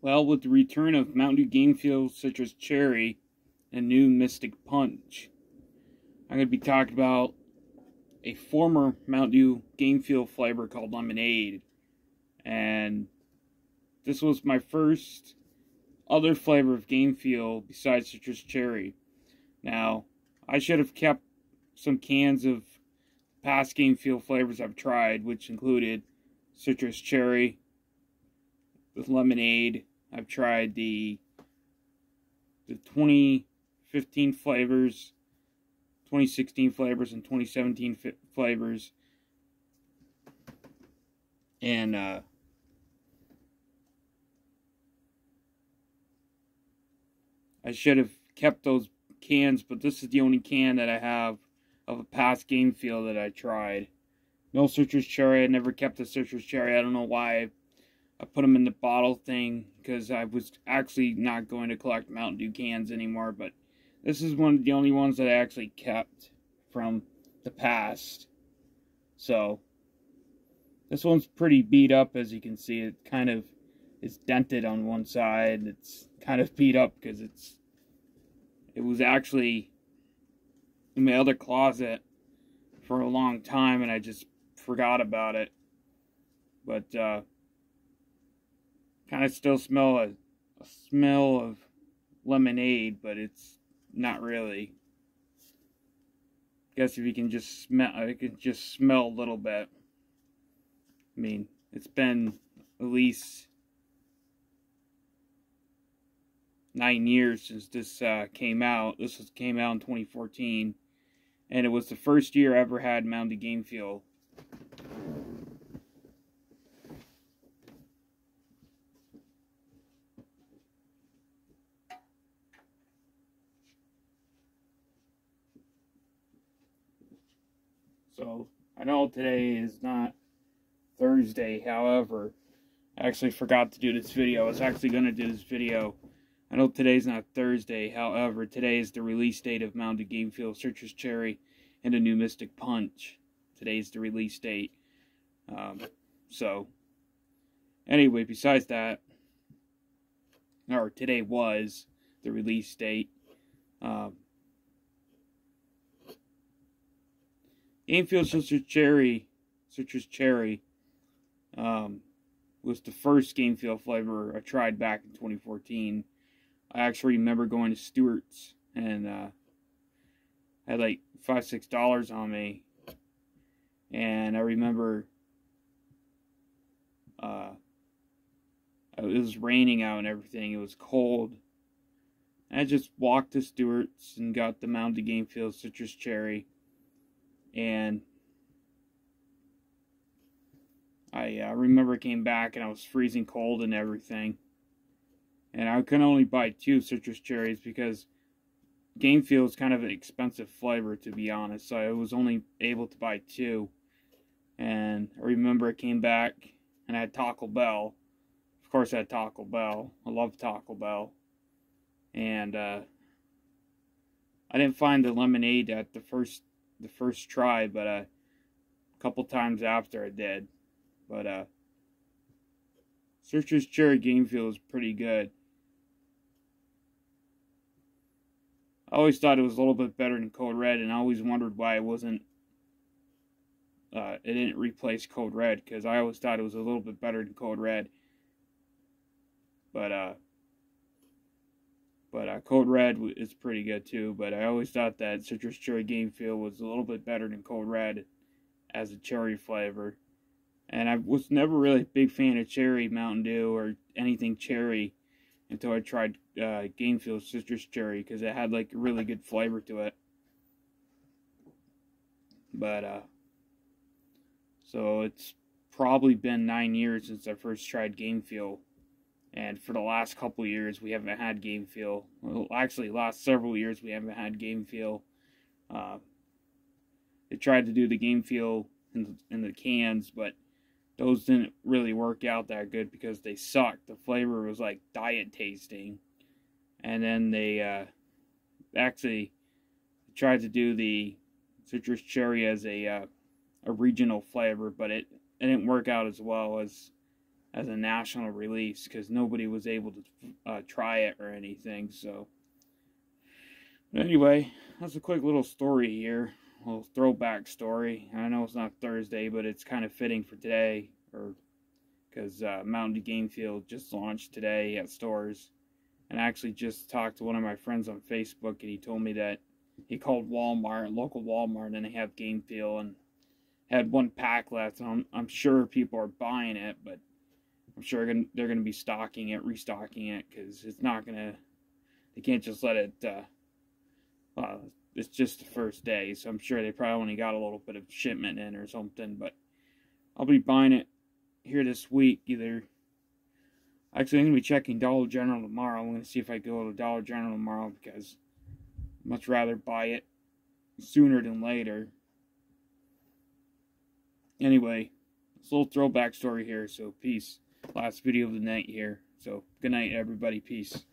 Well, with the return of Mtn Dew Game Fuel Citrus Cherry and new Mystic Punch, I'm going to be talking about a former Mtn Dew Game Fuel flavor called Lemonade. And this was my first other flavor of Game Fuel besides Citrus Cherry. Now, I should have kept some cans of past Game Fuel flavors I've tried, which included Citrus Cherry, with Lemonade. I've tried the 2015 flavors, 2016 flavors, and 2017 flavors. And I should have kept those cans, but this is the only can that I have of a past Game Fuel that I tried. No Citrus Cherry. I never kept the Citrus Cherry. I don't know why I put them in the bottle thing, because I was actually not going to collect Mtn Dew cans anymore, but this is one of the only ones that I actually kept from the past. So this one's pretty beat up, as you can see. It kind of is dented on one side. It's kind of beat up because it was actually in my other closet for a long time, and I just forgot about it. But kind of still smell a smell of lemonade, but it's not really. Guess if you can just smell, I can just smell a little bit. I mean, it's been at least 9 years since this came out. This came out in 2014, and it was the first year I ever had Mtn Dew Game Fuel. So, I know today is not Thursday, however, I actually forgot to do this video. I was actually going to do this video. I know today's not Thursday, however, today is the release date of Mtn Dew Game Fuel Citrus Cherry and a new Mystic Punch. Today's the release date. So, anyway, besides that, or today was the release date. Game Fuel Citrus Cherry was the first Game Fuel flavor I tried back in 2014. I actually remember going to Stewart's and I had like $5-6 on me, and I remember it was raining out and everything. It was cold. And I just walked to Stewart's and got the Mtn Dew Game Fuel Citrus Cherry. And I remember I came back and I was freezing cold and everything. And I could only buy 2 citrus cherries because Game Fuel is kind of an expensive flavor, to be honest. So I was only able to buy 2. And I remember I came back and I had Taco Bell. Of course I had Taco Bell. I love Taco Bell. And I didn't find the lemonade at the first try, but a couple times after I did. But Citrus Cherry Game Fuel is pretty good. I always thought it was a little bit better than Code Red, and I always wondered why it wasn't. It didn't replace Code Red, because I always thought it was a little bit better than Code Red. But Code Red is pretty good too. But I always thought that Citrus Cherry Game Fuel was a little bit better than Code Red as a cherry flavor. And I was never really a big fan of cherry Mtn Dew or anything cherry until I tried Game Fuel Citrus Cherry, because it had like a really good flavor to it. But so it's probably been 9 years since I first tried Game Fuel. And for the last couple years, we haven't had Game Fuel. Well, actually, last several years, we haven't had Game Fuel. They tried to do the Game Fuel in the cans, but those didn't really work out that good because they sucked. The flavor was like diet tasting. And then they actually tried to do the Citrus Cherry as a regional flavor, but it didn't work out as well as as a national release because nobody was able to try it or anything. So, but anyway, that's a quick little story here, a little throwback story. I know it's not Thursday, but it's kind of fitting for today, or because Mtn Dew Game Fuel just launched today at stores. And I actually just talked to one of my friends on Facebook, and he told me that he called Walmart, local Walmart, and they have Game Fuel, and had one pack left. And I'm sure people are buying it, but I'm sure they're going to be restocking it, because it's not going to, they can't just let it, it's just the first day, so I'm sure they probably only got a little bit of shipment in or something, but I'll be buying it here this week, actually, I'm going to be checking Dollar General tomorrow. I'm going to see if I go to Dollar General tomorrow, because I'd much rather buy it sooner than later. Anyway, it's a little throwback story here, so peace. Last video of the night here. So, good night, everybody. Peace.